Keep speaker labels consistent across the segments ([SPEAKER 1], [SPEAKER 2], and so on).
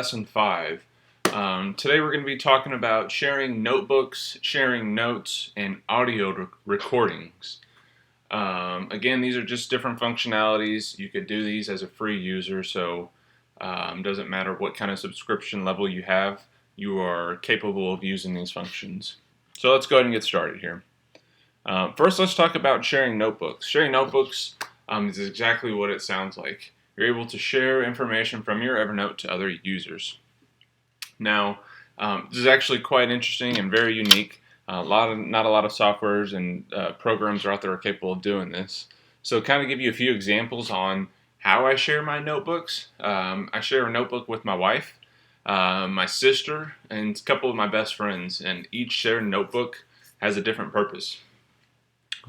[SPEAKER 1] lesson 5. Today we're going to be talking about sharing notebooks, sharing notes, and audio recordings. Again, these are just different functionalities. You could do these as a free user, so it doesn't matter what kind of subscription level you have, you are capable of using these functions. So let's go ahead and get started here. First, let's talk about sharing notebooks. Sharing notebooks is exactly what it sounds like. You're able to share information from your Evernote to other users. Now, this is actually quite interesting and very unique. Not a lot of softwares and programs are out there are capable of doing this. So, kind of give you a few examples on how I share my notebooks. I share a notebook with my wife, my sister, and a couple of my best friends, and each shared notebook has a different purpose.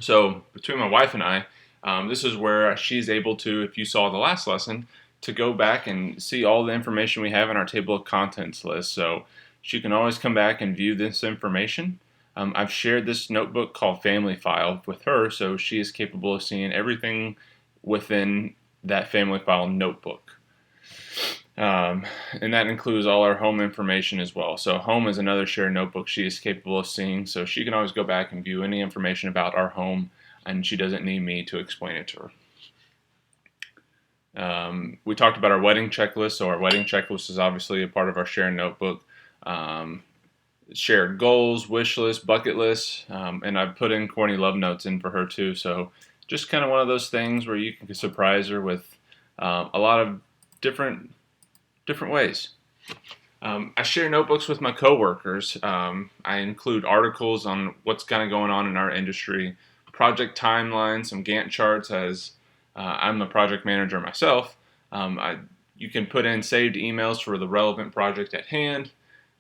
[SPEAKER 1] So, between my wife and I, this is where she's able to, if you saw the last lesson, to go back and see all the information we have in our table of contents list. So she can always come back and view this information. I've shared this notebook called Family File with her, so she is capable of seeing everything within that Family File notebook. And that includes all our home information as well. So home is another shared notebook she is capable of seeing, so she can always go back and view any information about our home, and she doesn't need me to explain it to her. We talked about our wedding checklist, so our wedding checklist is obviously a part of our shared notebook. Shared goals, wish list, bucket list, and I've put in corny love notes in for her too, so just kind of one of those things where you can surprise her with a lot of different ways. I share notebooks with my coworkers. I include articles on what's kind of going on in our industry, project timelines, some Gantt charts, as I'm a project manager myself. You can put in saved emails for the relevant project at hand.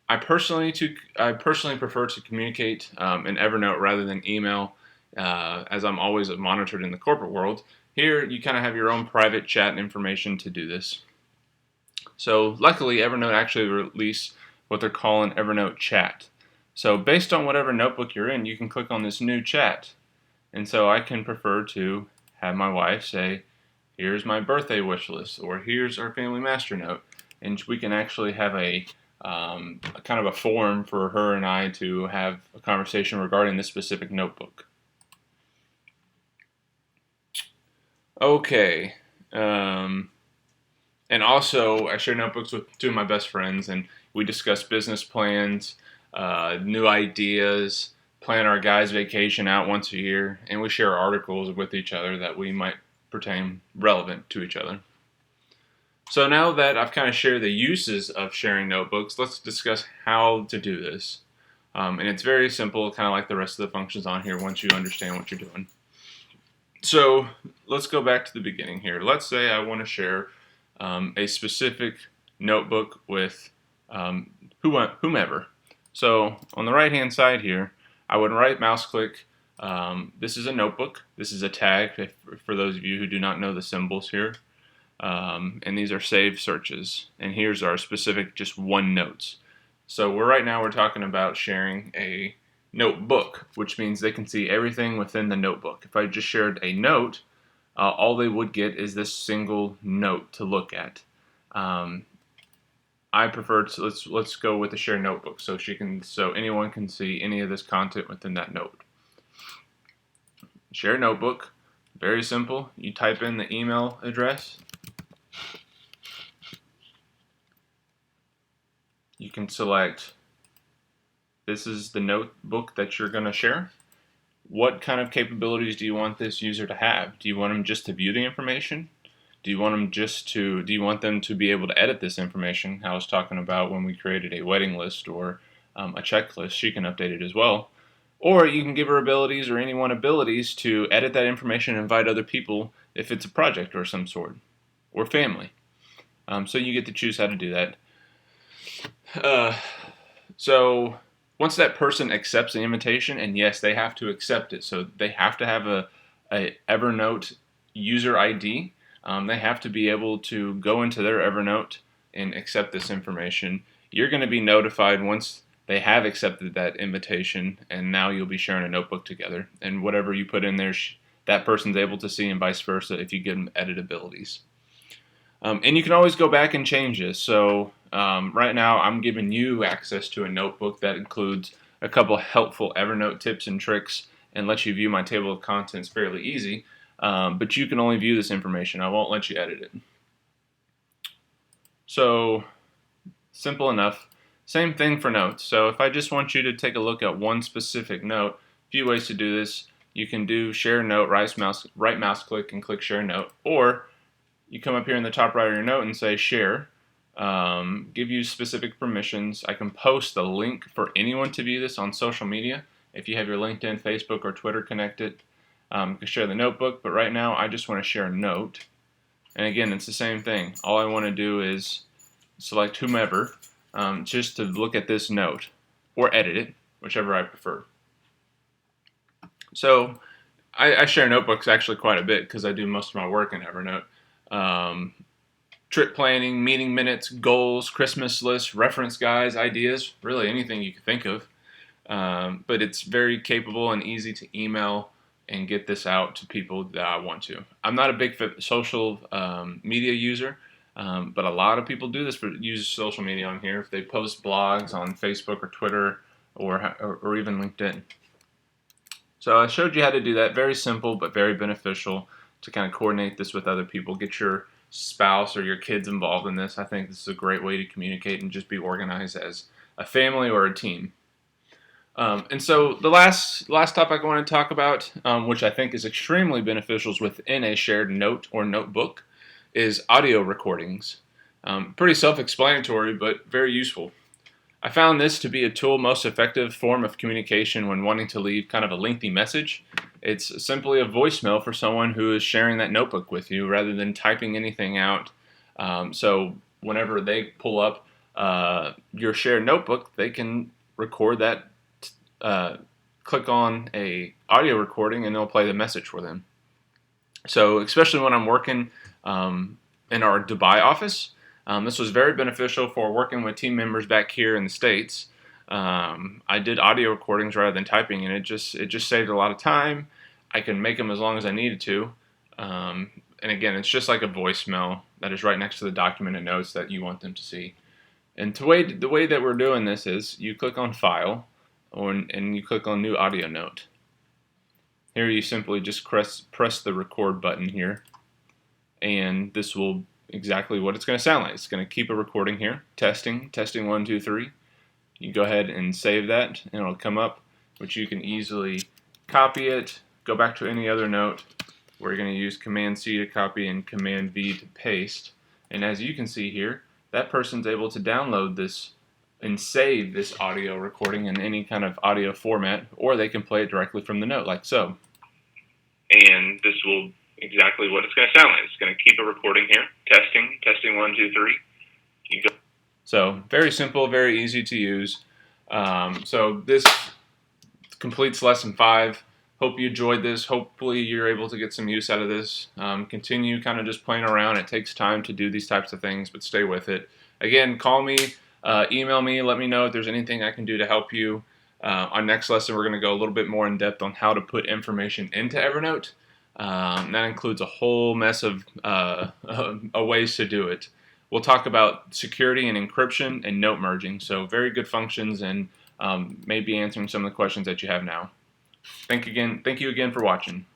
[SPEAKER 1] I personally prefer to communicate in Evernote rather than email, as I'm always monitored in the corporate world. Here, you kind of have your own private chat information to do this. So luckily, Evernote actually released what they're calling Evernote Chat. So based on whatever notebook you're in, you can click on this new chat. And so I can prefer to have my wife say, here's my birthday wish list, or here's our family master note. And we can actually have a kind of a forum for her and I to have a conversation regarding this specific notebook. Okay. And also, I share notebooks with two of my best friends, and we discuss business plans, new ideas, plan our guys' vacation out once a year, and we share articles with each other that we might pertain relevant to each other. So now that I've kind of shared the uses of sharing notebooks, let's discuss how to do this. And it's very simple, kind of like the rest of the functions on here once you understand what you're doing. So let's go back to the beginning here. Let's say I want to share a specific notebook with whomever. So on the right hand side here, I would right mouse click. This is a notebook. This is a tag for those of you who do not know the symbols here. And these are saved searches. And here's our specific just OneNotes. So right now we're talking about sharing a notebook, which means they can see everything within the notebook. If I just shared a note, all they would get is this single note to look at. I prefer to let's go with the share notebook so anyone can see any of this content within that note. Share notebook, very simple. You type in the email address. You can select, this is the notebook that you're going to share. What kind of capabilities do you want this user to have? Do you want them just to view the information? Do you want them to be able to edit this information? I was talking about when we created a wedding list or a checklist, she can update it as well. Or you can give her abilities or anyone abilities to edit that information and invite other people if it's a project or some sort, or family. So you get to choose how to do that. So once that person accepts the invitation, and yes, they have to accept it, so they have to have a Evernote user ID. They have to be able to go into their Evernote and accept this information. You're going to be notified once they have accepted that invitation, and now you'll be sharing a notebook together. And whatever you put in there, that person's able to see, and vice versa if you give them edit abilities. And you can always go back and change this. So Right now, I'm giving you access to a notebook that includes a couple helpful Evernote tips and tricks and lets you view my table of contents fairly easy. But you can only view this information. I won't let you edit it. So, simple enough. Same thing for notes. So if I just want you to take a look at one specific note, a few ways to do this. You can do share note, right mouse click and click share note, or you come up here in the top right of your note and say share. Give you specific permissions. I can post a link for anyone to view this on social media. If you have your LinkedIn, Facebook, or Twitter connected, you can share the notebook, but right now I just want to share a note. And again, it's the same thing. All I want to do is select whomever just to look at this note or edit it, whichever I prefer. So I share notebooks actually quite a bit because I do most of my work in Evernote. Trip planning, meeting minutes, goals, Christmas lists, reference guides, ideas, really anything you can think of. But it's very capable and easy to email and get this out to people that I want to. I'm not a big social media user, but a lot of people do this use social media on here. If they post blogs on Facebook or Twitter or even LinkedIn. So I showed you how to do that. Very simple, but very beneficial to kind of coordinate this with other people. Get your spouse or your kids involved in this. I think this is a great way to communicate and just be organized as a family or a team. And so the last topic I want to talk about, which I think is extremely beneficial within a shared note or notebook, is audio recordings. Pretty self-explanatory, but very useful. I found this to be a tool most effective form of communication when wanting to leave kind of a lengthy message. It's simply a voicemail for someone who is sharing that notebook with you rather than typing anything out. So whenever they pull up your shared notebook, they can record that, click on a audio recording, and it'll play the message for them. So especially when I'm working in our Dubai office, this was very beneficial for working with team members back here in the States. I did audio recordings rather than typing, and it just saved a lot of time. I can make them as long as I needed to. And again, it's just like a voicemail that is right next to the documented notes that you want them to see. And the way that we're doing this is you click on File, and you click on New Audio Note. Here you simply just press the record button here, and this will exactly what it's going to sound like. It's going to keep a recording here. Testing 1 2 3. You go ahead and save that, and it'll come up, which you can easily copy it, go back to any other note. We're going to use Command C to copy and Command V to paste. And as you can see here, that person's able to download this and save this audio recording in any kind of audio format, or they can play it directly from the note, like so. And this will exactly what it's going to sound like. It's going to keep a recording here. Testing 1 2 3. You go. So very simple, very easy to use. So this completes lesson 5. Hope you enjoyed this. Hopefully you're able to get some use out of this. Continue kind of just playing around. It takes time to do these types of things, but stay with it. Again, call me, email me, let me know if there's anything I can do to help you. Our next lesson, we're going to go a little bit more in depth on how to put information into Evernote. That includes a whole mess of ways to do it. We'll talk about security and encryption and note merging. So very good functions, and maybe answering some of the questions that you have now. Thank you again for watching.